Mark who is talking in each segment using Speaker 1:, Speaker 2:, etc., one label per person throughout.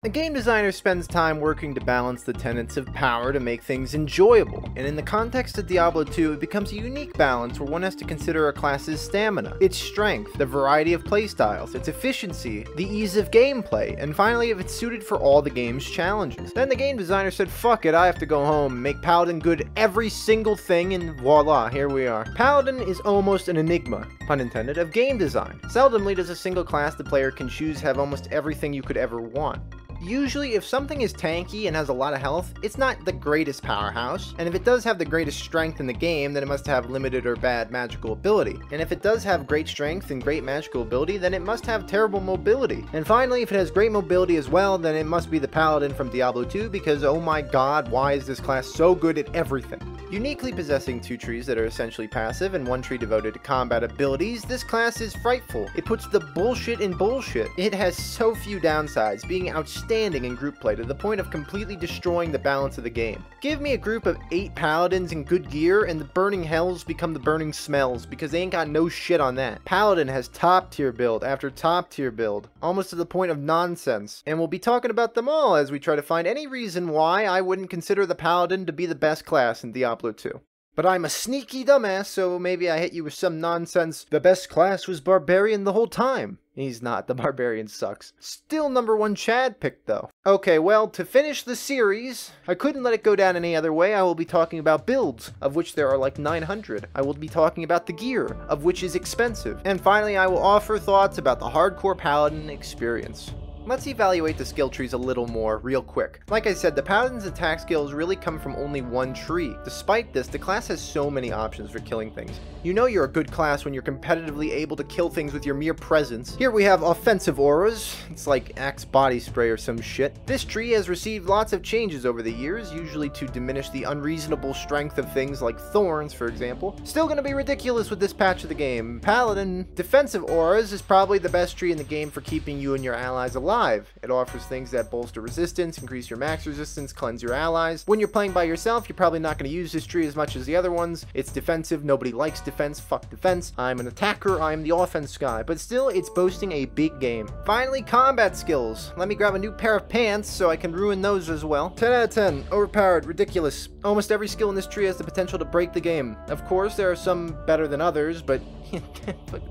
Speaker 1: A game designer spends time working to balance the tenets of power to make things enjoyable, and in the context of Diablo 2, it becomes a unique balance where one has to consider a class's stamina, its strength, the variety of playstyles, its efficiency, the ease of gameplay, and finally if it's suited for all the game's challenges. Then the game designer said, fuck it, I have to go home and make Paladin good every single thing, and voila, here we are. Paladin is almost an enigma, pun intended, of game design. Seldomly does a single class the player can choose have almost everything you could ever want. Usually, if something is tanky and has a lot of health, it's not the greatest powerhouse, and if it does have the greatest strength in the game, then it must have limited or bad magical ability. And if it does have great strength and great magical ability, then it must have terrible mobility. And finally, if it has great mobility as well, then it must be the Paladin from Diablo 2 because oh my god, why is this class so good at everything? Uniquely possessing two trees that are essentially passive and one tree devoted to combat abilities, this class is frightful. It puts the bullshit in bullshit. It has so few downsides, being outstanding in group play to the point of completely destroying the balance of the game. Give me a group of 8 paladins in good gear and the burning hells become the burning smells because they ain't got no shit on that. Paladin has top tier build after top tier build, almost to the point of nonsense, and we'll be talking about them all as we try to find any reason why I wouldn't consider the Paladin to be the best class in Diablo 2. But I'm a sneaky dumbass, so maybe I hit you with some nonsense. The best class was Barbarian the whole time. He's not, the Barbarian sucks. Still #1 Chad pick though. Okay, well, to finish the series, I couldn't let it go down any other way. I will be talking about builds, of which there are like 900. I will be talking about the gear, of which is expensive. And finally, I will offer thoughts about the hardcore Paladin experience. Let's evaluate the skill trees a little more, real quick. Like I said, the Paladin's attack skills really come from only one tree. Despite this, the class has so many options for killing things. You know you're a good class when you're competitively able to kill things with your mere presence. Here we have offensive auras. It's like Axe body spray or some shit. This tree has received lots of changes over the years, usually to diminish the unreasonable strength of things like thorns, for example. Still gonna be ridiculous with this patch of the game. Paladin defensive auras is probably the best tree in the game for keeping you and your allies alive. It offers things that bolster resistance, increase your max resistance, cleanse your allies. When you're playing by yourself, you're probably not going to use this tree as much as the other ones. It's defensive, nobody likes defense, fuck defense. I'm an attacker, I'm the offense guy, but still, it's boasting a big game. Finally, combat skills. Let me grab a new pair of pants so I can ruin those as well. 10 out of 10, overpowered, ridiculous. Almost every skill in this tree has the potential to break the game. Of course, there are some better than others, but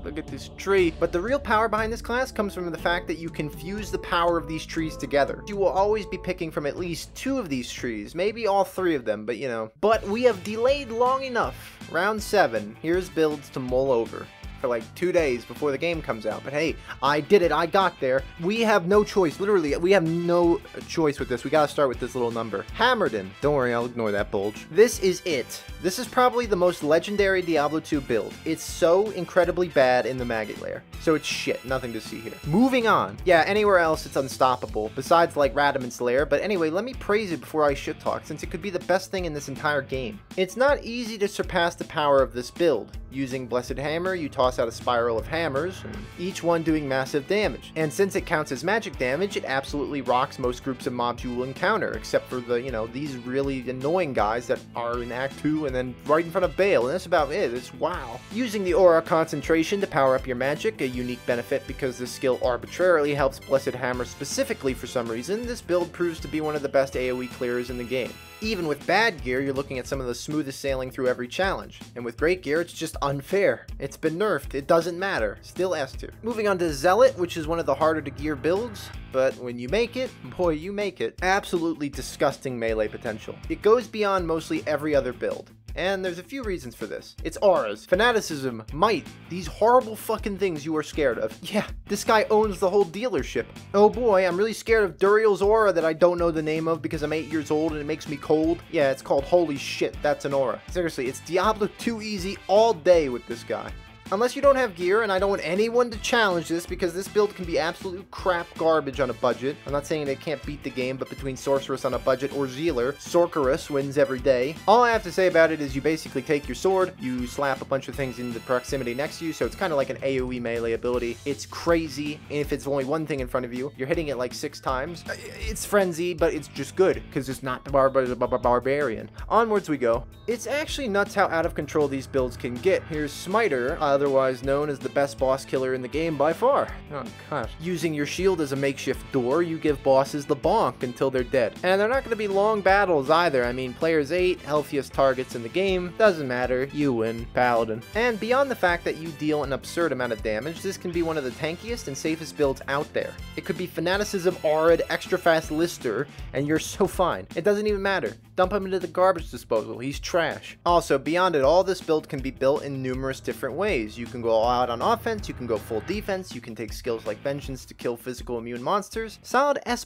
Speaker 1: look at this tree. But the real power behind this class comes from the fact that you can fuse the power of these trees together. You will always be picking from at least 2 of these trees, maybe all 3 of them, but you know. But we have delayed long enough. Round 7, here's builds to mull over for like 2 days before the game comes out. But hey, I did it, I got there. We have no choice, literally, we have no choice with this. We gotta start with this little number. Hammerden. Don't worry, I'll ignore that bulge. This is it. This is probably the most legendary Diablo 2 build. It's so incredibly bad in the Maggot Lair. So it's shit, nothing to see here. Moving on. Yeah, anywhere else it's unstoppable, besides like Radaman's Lair, but anyway, let me praise it before I shit talk, since it could be the best thing in this entire game. It's not easy to surpass the power of this build. Using Blessed Hammer, you toss out a spiral of hammers, each one doing massive damage. And since it counts as magic damage, it absolutely rocks most groups of mobs you will encounter, except for the, you know, these really annoying guys that are in Act 2 and then right in front of Bale, and that's about it. It's wow. Using the Aura Concentration to power up your magic, a unique benefit because this skill arbitrarily helps Blessed Hammer specifically for some reason, this build proves to be one of the best AoE clearers in the game. Even with bad gear, you're looking at some of the smoothest sailing through every challenge. And with great gear, it's just unfair. It's been nerfed, it doesn't matter. Still S tier. Moving on to Zealot, which is one of the harder to gear builds, but when you make it, boy you make it. Absolutely disgusting melee potential. It goes beyond mostly every other build. And there's a few reasons for this. It's auras, fanaticism, might, these horrible fucking things you are scared of. Yeah, this guy owns the whole dealership. Oh boy, I'm really scared of Duriel's aura that I don't know the name of because I'm 8 years old and it makes me cold. Yeah, it's called holy shit, that's an aura. Seriously, it's Diablo 2 easy all day with this guy. Unless you don't have gear, and I don't want anyone to challenge this because this build can be absolute crap garbage on a budget. I'm not saying they can't beat the game, but between Sorceress on a budget or Zealer, Sorceress wins every day. All I have to say about it is you basically take your sword, you slap a bunch of things in the proximity next to you, so it's kind of like an AoE melee ability. It's crazy. If it's only one thing in front of you, you're hitting it like 6 times. It's frenzy, but it's just good because it's not Barbarian. Onwards we go. It's actually nuts how out of control these builds can get. Here's Smiter, otherwise known as the best boss killer in the game by far. Oh god. Using your shield as a makeshift door, you give bosses the bonk until they're dead. And they're not going to be long battles either. I mean, players 8, healthiest targets in the game, doesn't matter, you win, Paladin. And beyond the fact that you deal an absurd amount of damage, this can be one of the tankiest and safest builds out there. It could be Fanaticism, Arid, Extra Fast Lister, and you're so fine. It doesn't even matter. Dump him into the garbage disposal, he's trash. Also, beyond it all, this build can be built in numerous different ways. You can go all out on offense, you can go full defense, you can take skills like Vengeance to kill physical immune monsters. Solid S++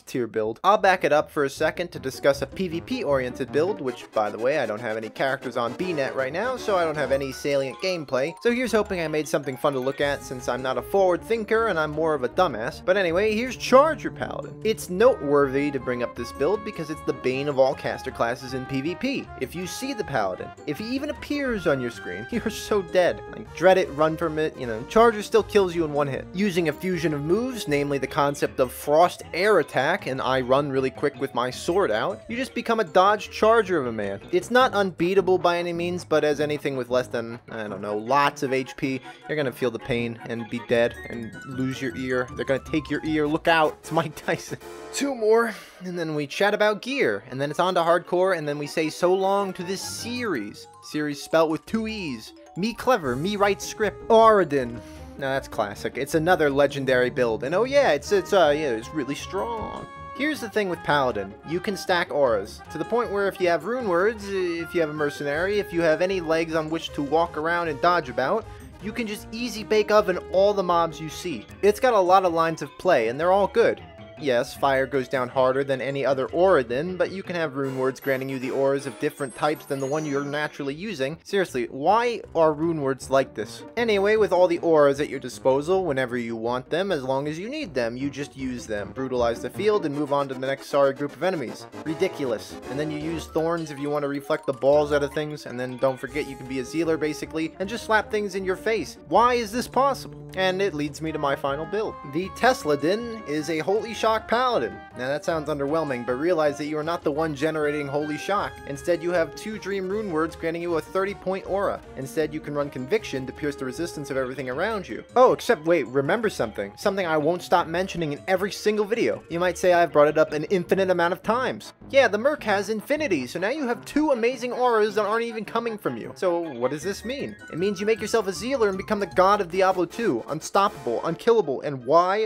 Speaker 1: tier build. I'll back it up for a second to discuss a PvP oriented build, which by the way, I don't have any characters on BNet right now, so I don't have any salient gameplay. So here's hoping I made something fun to look at since I'm not a forward thinker and I'm more of a dumbass. But anyway, here's Charger Paladin. It's noteworthy to bring up this build because it's the bane of all caster classes in PvP. If you see the Paladin, if he even appears on your screen, you're so dead. Like, dread it, run from it, you know. Charger still kills you in one hit. Using a fusion of moves, namely the concept of Frost Air Attack, and I run really quick with my sword out, you just become a dodge charger of a man. It's not unbeatable by any means, but as anything with less than, I don't know, lots of HP, you're gonna feel the pain and be dead and lose your ear. They're gonna take your ear, look out, it's Mike Tyson. 2 more, and then we chat about gear, and then it's on to hardcore, and then we say so long to this Series. Series spelt with 2 E's. Me clever, me write script. Paladin. No, that's classic. It's another legendary build, and oh yeah, it's really strong. Here's the thing with Paladin, you can stack auras, to the point where if you have rune words, if you have a mercenary, if you have any legs on which to walk around and dodge about, you can just easy bake oven all the mobs you see. It's got a lot of lines of play, and they're all good. Yes, fire goes down harder than any other Auradin, but you can have rune words granting you the auras of different types than the one you're naturally using. Seriously, why are rune words like this? Anyway, with all the auras at your disposal, whenever you want them, as long as you need them, you just use them. Brutalize the field and move on to the next sorry group of enemies. Ridiculous. And then you use thorns if you want to reflect the balls out of things, and then don't forget you can be a Sealer basically, and just slap things in your face. Why is this possible? And it leads me to my final build. The Tesladin is a Holy Shock Paladin. Now that sounds underwhelming, but realize that you are not the one generating Holy Shock. Instead, you have 2 Dream Rune Words granting you a 30-point aura. Instead, you can run Conviction to pierce the resistance of everything around you. Oh, except wait, remember something. Something I won't stop mentioning in every single video. You might say I've brought it up an infinite amount of times. Yeah, the Merc has infinity, so now you have 2 amazing auras that aren't even coming from you. So what does this mean? It means you make yourself a Sealer and become the god of Diablo 2. Unstoppable, unkillable, and why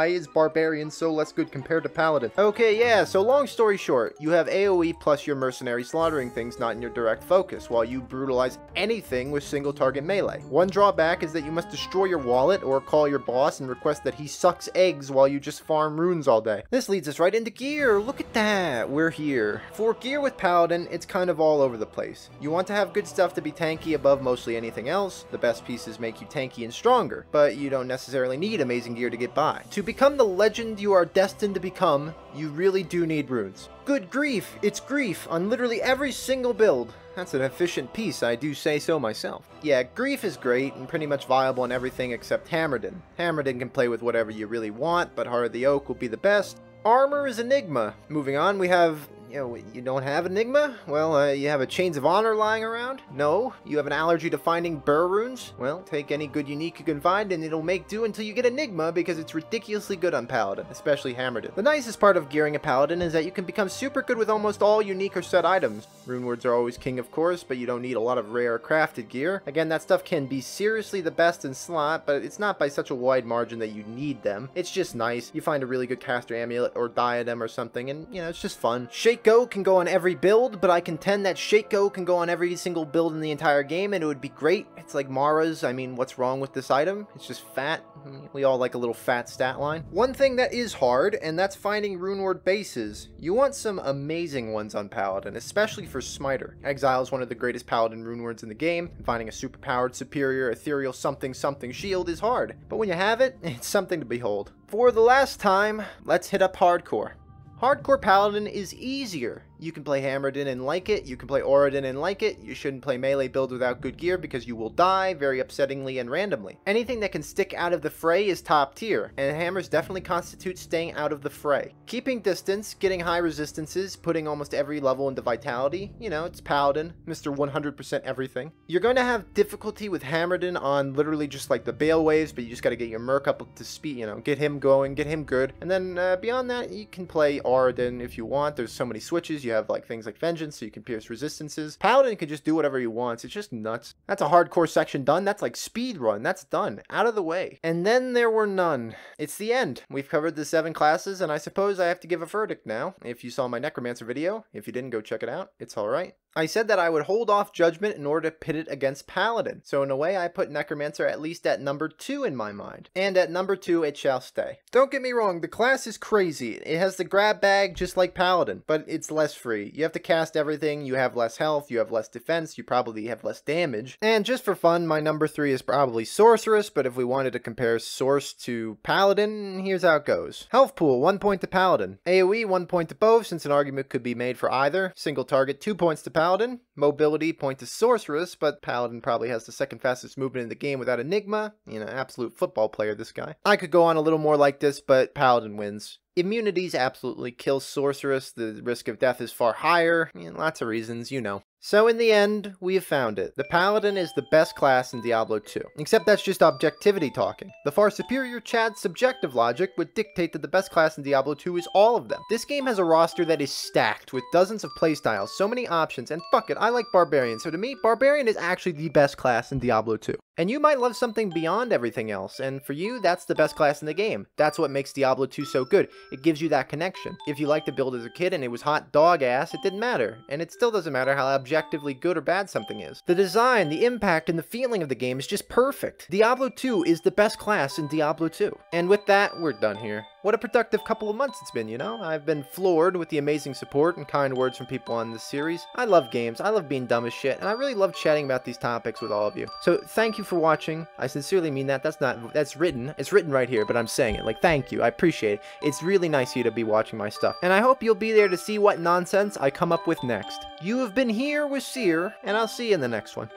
Speaker 1: is Barbarian so less good compared to Paladin? Okay, yeah, so long story short, you have AoE plus your mercenary slaughtering things not in your direct focus, while you brutalize anything with single target melee. One drawback is that you must destroy your wallet or call your boss and request that he sucks eggs while you just farm runes all day. This leads us right into gear, look at that, we're here. For gear with Paladin, it's kind of all over the place. You want to have good stuff to be tanky above mostly anything else, the best pieces make you tanky and stronger, but you don't necessarily need amazing gear to get by. To become the legend you are destined to become, you really do need runes. Good grief, it's grief on literally every single build. That's an efficient piece, I do say so myself. Yeah, grief is great and pretty much viable in everything except Hammerdin. Hammerdin can play with whatever you really want, but Heart of the Oak will be the best. Armor is Enigma. Moving on, we have... You don't have Enigma? Well, you have a Chains of Honor lying around? No? You have an allergy to finding burr runes? Well, take any good unique you can find and it'll make do until you get Enigma because it's ridiculously good on Paladin, especially Hammerdin. The nicest part of gearing a Paladin is that you can become super good with almost all unique or set items. Rune words are always king of course, but you don't need a lot of rare crafted gear. Again, that stuff can be seriously the best in slot, but it's not by such a wide margin that you need them. It's just nice. You find a really good caster amulet or diadem or something and, it's just fun. Shake Go can go on every build, but I contend that Shake Go can go on every single build in the entire game and it would be great. It's like Mara's. I mean, what's wrong with this item? It's just fat. We all like a little fat stat line. One thing that is hard, and that's finding runeword bases. You want some amazing ones on Paladin, especially for Smiter. Exile is one of the greatest Paladin runewords in the game, and finding a superpowered, superior, ethereal something something shield is hard. But when you have it, it's something to behold. For the last time, let's hit up hardcore. Hardcore Paladin is easier. You can play Hammerden and like it. You can play Oradin and like it. You shouldn't play melee build without good gear because you will die very upsettingly and randomly. Anything that can stick out of the fray is top tier, and hammers definitely constitute staying out of the fray. Keeping distance, getting high resistances, putting almost every level into vitality, you know, it's Paladin, Mr. 100% everything. You're going to have difficulty with Hammerden on literally just like the Bale waves, but you just got to get your Merc up to speed, you know, get him going, get him good. And then beyond that, you can play Oradin if you want. There's so many switches. You have like things like Vengeance, so you can pierce resistances. Paladin can just do whatever he wants. It's just nuts. That's a hardcore section done. That's like speed run. That's done. Out of the way. And then there were none. It's the end. We've covered the 7 classes, and I suppose I have to give a verdict now. If you saw my Necromancer video, if you didn't, go check it out. It's alright. I said that I would hold off Judgment in order to pit it against Paladin. So in a way, I put Necromancer at least at number 2 in my mind. And at number 2, it shall stay. Don't get me wrong, the class is crazy. It has the grab bag just like Paladin, but it's less free. You have to cast everything, you have less health, you have less defense, you probably have less damage. And just for fun, my number 3 is probably Sorceress, but if we wanted to compare Source to Paladin, here's how it goes. Health pool, 1 point to Paladin. AoE, 1 point to both, since an argument could be made for either. Single target, 2 points to Paladin. Mobility, point to Sorceress, but Paladin probably has the second fastest movement in the game without Enigma. You know, absolute football player, this guy. I could go on a little more like this, but Paladin wins. Immunities absolutely kill Sorceress. The risk of death is far higher. Lots of reasons, you know. So in the end, we have found it. The Paladin is the best class in Diablo 2. Except that's just objectivity talking. The far superior Chad's subjective logic would dictate that the best class in Diablo 2 is all of them. This game has a roster that is stacked with dozens of playstyles, so many options, and fuck it, I like Barbarian. So to me, Barbarian is actually the best class in Diablo 2. And you might love something beyond everything else, and for you, that's the best class in the game. That's what makes Diablo 2 so good. It gives you that connection. If you liked to build as a kid and it was hot dog ass, it didn't matter. And it still doesn't matter how objectively good or bad something is. The design, the impact, and the feeling of the game is just perfect. Diablo 2 is the best class in Diablo 2. And with that, we're done here. What a productive couple of months it's been, you know? I've been floored with the amazing support and kind words from people on this series. I love games, I love being dumb as shit, and I really love chatting about these topics with all of you. So thank you for watching. I sincerely mean that. That's written. It's written right here, but I'm saying it. Like, thank you. I appreciate it. It's really nice of you to be watching my stuff. And I hope you'll be there to see what nonsense I come up with next. You have been here with Seer, and I'll see you in the next one.